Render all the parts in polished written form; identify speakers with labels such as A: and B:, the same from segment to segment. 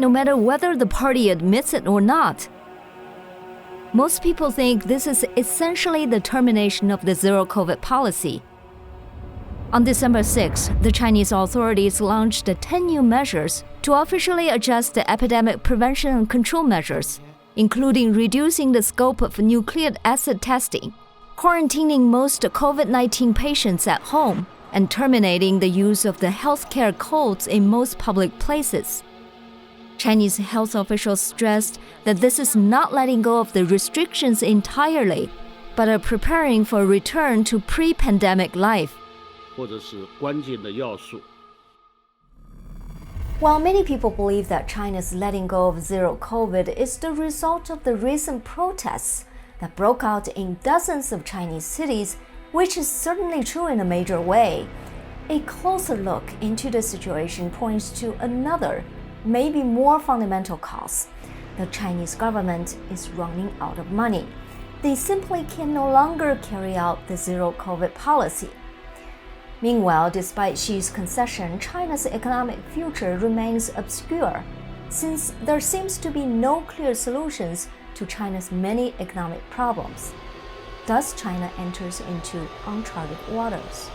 A: no matter whether the party admits it or not. Most people think this is essentially the termination of the zero-COVID policy. On December 6, the Chinese authorities launched 10 new measures to officially adjust the epidemic prevention and control measures, including reducing the scope of nucleic acid testing, quarantining most COVID-19 patients at home, and terminating the use of the healthcare codes in most public places. Chinese health officials stressed that this is not letting go of the restrictions entirely, but are preparing for a return to pre-pandemic life. While many people believe that China's letting go of zero COVID is the result of the recent protests that broke out in dozens of Chinese cities, which is certainly true in a major way, a closer look into the situation points to another, maybe more fundamental cause. The Chinese government is running out of money. They simply can no longer carry out the zero-COVID policy. Meanwhile, despite Xi's concession, China's economic future remains obscure, since there seems to be no clear solutions to China's many economic problems. Thus, China enters into uncharted waters.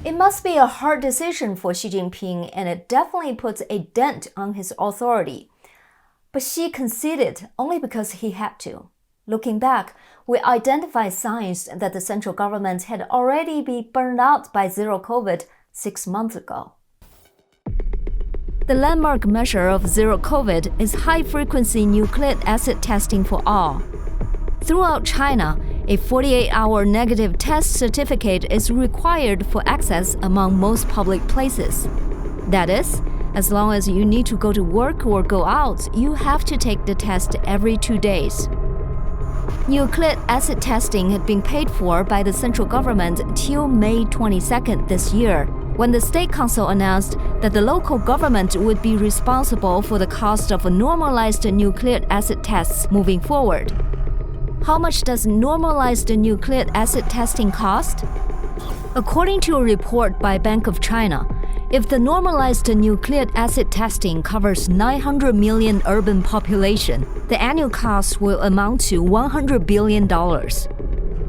A: It must be a hard decision for Xi Jinping, and it definitely puts a dent on his authority. But Xi conceded only because he had to. Looking back, we identify signs that the central government had already been burned out by zero COVID 6 months ago. The landmark measure of zero COVID is high-frequency nucleic acid testing for all. Throughout China, a 48-hour negative test certificate is required for access among most public places. That is, as long as you need to go to work or go out, you have to take the test every 2 days. Nucleic acid testing had been paid for by the central government till May 22nd this year, when the State Council announced that the local government would be responsible for the cost of normalized nucleic acid tests moving forward. How much does normalized nucleic acid testing cost? According to a report by Bank of China, if the normalized nucleic acid testing covers 900 million urban population, the annual cost will amount to $100 billion.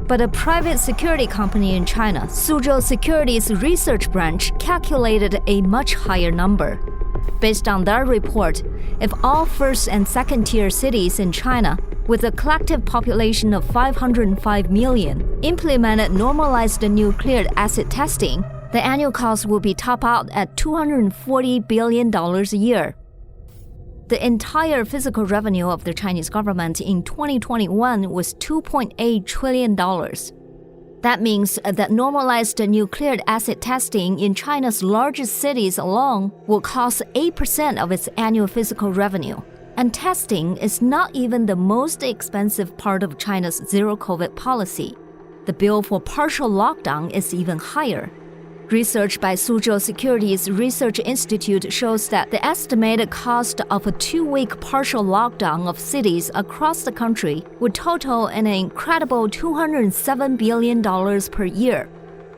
A: But a private security company in China, Suzhou Securities Research Branch, calculated a much higher number. Based on their report, if all first and second tier cities in China, with a collective population of 505 million, implemented normalized nucleic acid testing, the annual cost will be topped out at $240 billion a year. The entire physical revenue of the Chinese government in 2021 was $2.8 trillion. That means that normalized nucleic acid testing in China's largest cities alone will cost 8% of its annual physical revenue. And testing is not even the most expensive part of China's zero-COVID policy. The bill for partial lockdown is even higher. Research by Suzhou Securities Research Institute shows that the estimated cost of a 2-week partial lockdown of cities across the country would total an incredible $207 billion per year.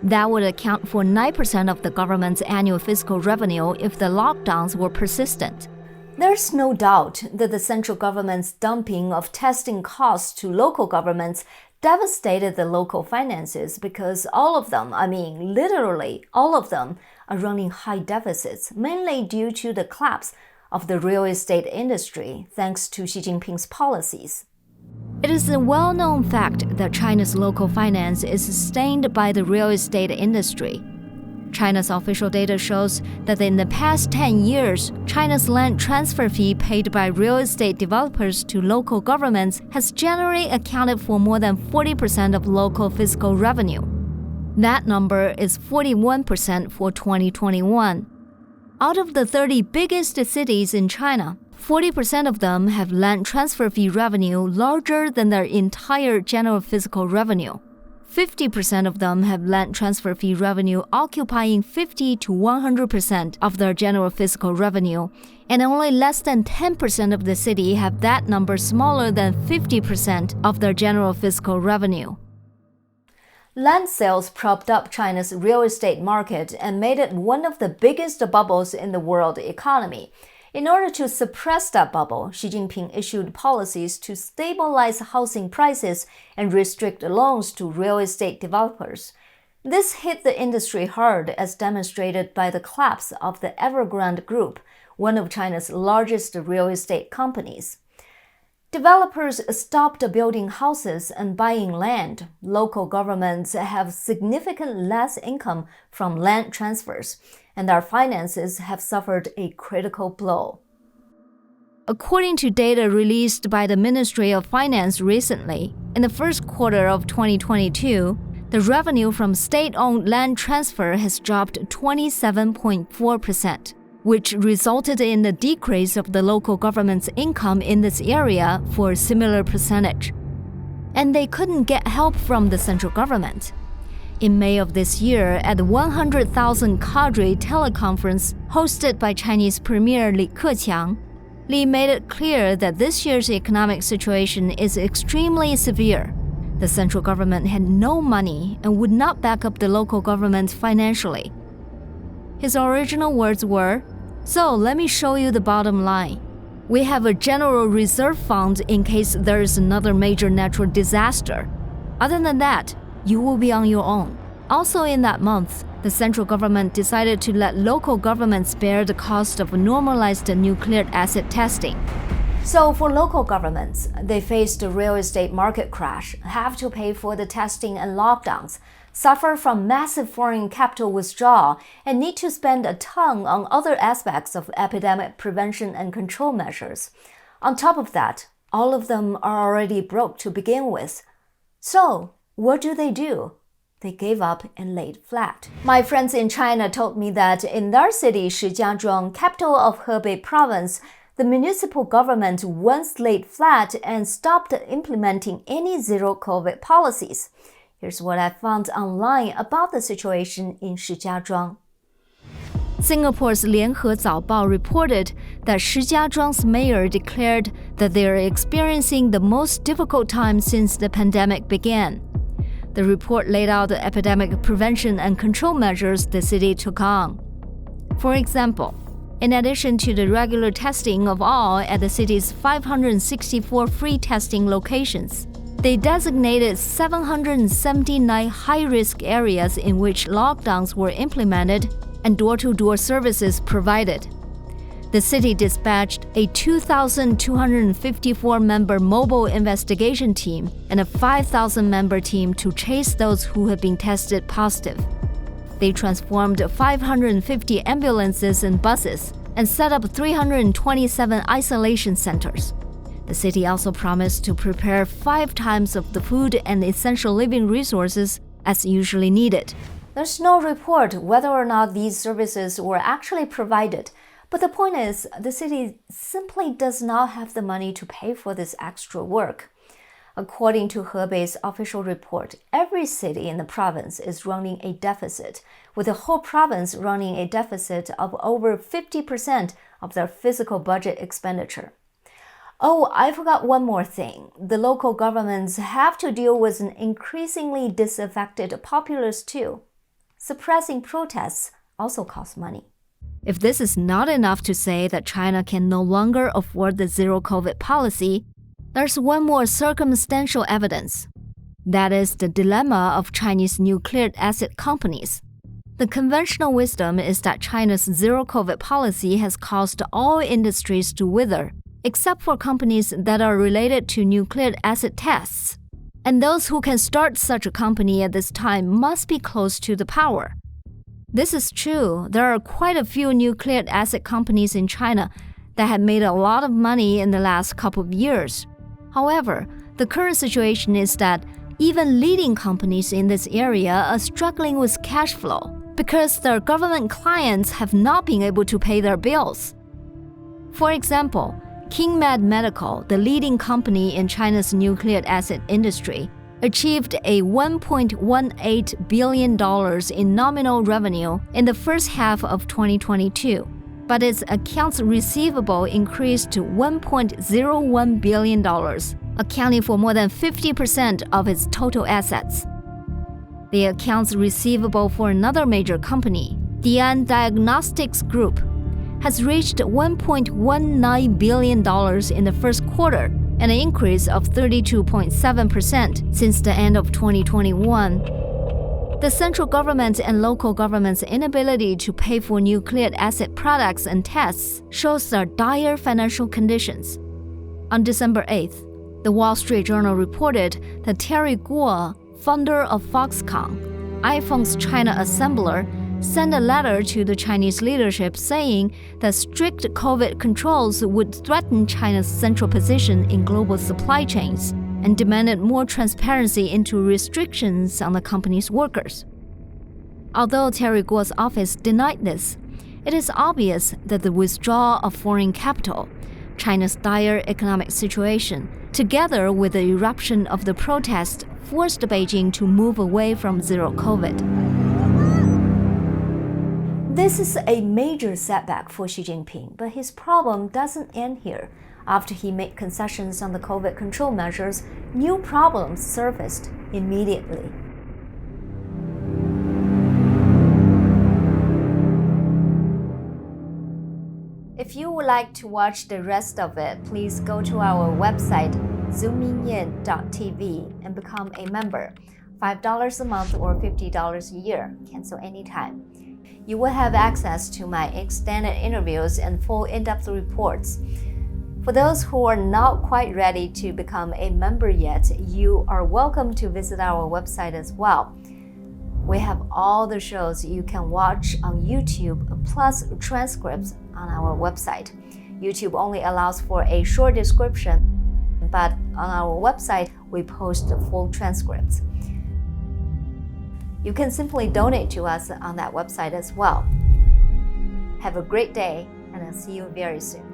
A: That would account for 9% of the government's annual fiscal revenue if the lockdowns were persistent. There's no doubt that the central government's dumping of testing costs to local governments devastated the local finances because all of them, literally all of them, are running high deficits, mainly due to the collapse of the real estate industry thanks to Xi Jinping's policies. It is a well-known fact that China's local finance is sustained by the real estate industry. China's official data shows that in the past 10 years, China's land transfer fee paid by real estate developers to local governments has generally accounted for more than 40% of local fiscal revenue. That number is 41% for 2021. Out of the 30 biggest cities in China, 40% of them have land transfer fee revenue larger than their entire general fiscal revenue. 50% of them have land transfer fee revenue occupying 50 to 100% of their general fiscal revenue, and only less than 10% of the city have that number smaller than 50% of their general fiscal revenue. Land sales propped up China's real estate market and made it one of the biggest bubbles in the world economy. In order to suppress that bubble, Xi Jinping issued policies to stabilize housing prices and restrict loans to real estate developers. This hit the industry hard, as demonstrated by the collapse of the Evergrande Group, one of China's largest real estate companies. Developers stopped building houses and buying land. Local governments have significantly less income from land transfers, and their finances have suffered a critical blow. According to data released by the Ministry of Finance recently, in the first quarter of 2022, the revenue from state-owned land transfer has dropped 27.4%. which resulted in a decrease of the local government's income in this area for a similar percentage. And they couldn't get help from the central government. In May of this year, at the 100,000 cadre teleconference hosted by Chinese Premier Li Keqiang, Li made it clear that this year's economic situation is extremely severe. The central government had no money and would not back up the local government financially. His original words were, "So let me show you the bottom line. We have a general reserve fund in case there is another major natural disaster. Other than that, you will be on your own." Also in that month, the central government decided to let local governments bear the cost of normalized nucleic acid testing. So for local governments, they faced a real estate market crash, have to pay for the testing and lockdowns, suffer from massive foreign capital withdrawal, and need to spend a ton on other aspects of epidemic prevention and control measures. On top of that, all of them are already broke to begin with. So, what do? They gave up and laid flat. My friends in China told me that in their city, Shijiazhuang, capital of Hebei province, the municipal government once laid flat and stopped implementing any zero-COVID policies. Here's what I found online about the situation in Shijiazhuang. Singapore's 联合早报 reported that Shijiazhuang's mayor declared that they are experiencing the most difficult time since the pandemic began. The report laid out the epidemic prevention and control measures the city took on. For example, in addition to the regular testing of all at the city's 564 free testing locations, they designated 779 high-risk areas in which lockdowns were implemented and door-to-door services provided. The city dispatched a 2,254-member mobile investigation team and a 5,000-member team to chase those who had been tested positive. They transformed 550 ambulances and buses and set up 327 isolation centers. The city also promised to prepare 5 times of the food and essential living resources as usually needed. There's no report whether or not these services were actually provided, but the point is, the city simply does not have the money to pay for this extra work. According to Hebei's official report, every city in the province is running a deficit, with the whole province running a deficit of over 50% of their physical budget expenditure. Oh, I forgot one more thing. The local governments have to deal with an increasingly disaffected populace too. Suppressing protests also costs money. If this is not enough to say that China can no longer afford the zero-COVID policy, there's one more circumstantial evidence. That is the dilemma of Chinese nucleic acid companies. The conventional wisdom is that China's zero-COVID policy has caused all industries to wither, except for companies that are related to nucleic acid tests. And those who can start such a company at this time must be close to the power. This is true. There are quite a few nucleic acid companies in China that have made a lot of money in the last couple of years. However, the current situation is that even leading companies in this area are struggling with cash flow because their government clients have not been able to pay their bills. For example, KingMed Medical, the leading company in China's nucleic acid industry, achieved a $1.18 billion in nominal revenue in the first half of 2022, but its accounts receivable increased to $1.01 billion, accounting for more than 50% of its total assets. The accounts receivable for another major company, Dian Diagnostics Group, has reached $1.19 billion in the first quarter, an increase of 32.7% since the end of 2021. The central government and local government's inability to pay for nucleic acid products and tests shows their dire financial conditions. On December 8th, the Wall Street Journal reported that Terry Guo, founder of Foxconn, iPhone's China assembler, sent a letter to the Chinese leadership saying that strict COVID controls would threaten China's central position in global supply chains and demanded more transparency into restrictions on the company's workers. Although Terry Guo's office denied this, it is obvious that the withdrawal of foreign capital, China's dire economic situation, together with the eruption of the protest, forced Beijing to move away from zero COVID. This is a major setback for Xi Jinping, but his problem doesn't end here. After he made concessions on the COVID control measures, new problems surfaced immediately. If you would like to watch the rest of it, please go to our website, zoominyin.tv, and become a member. $5 a month or $50 a year. Cancel anytime. You will have access to my extended interviews and full in-depth reports. For those who are not quite ready to become a member yet, you are welcome to visit our website as well. We have all the shows you can watch on YouTube, plus transcripts on our website. YouTube only allows for a short description, but on our website, we post full transcripts. You can simply donate to us on that website as well. Have a great day, and I'll see you very soon.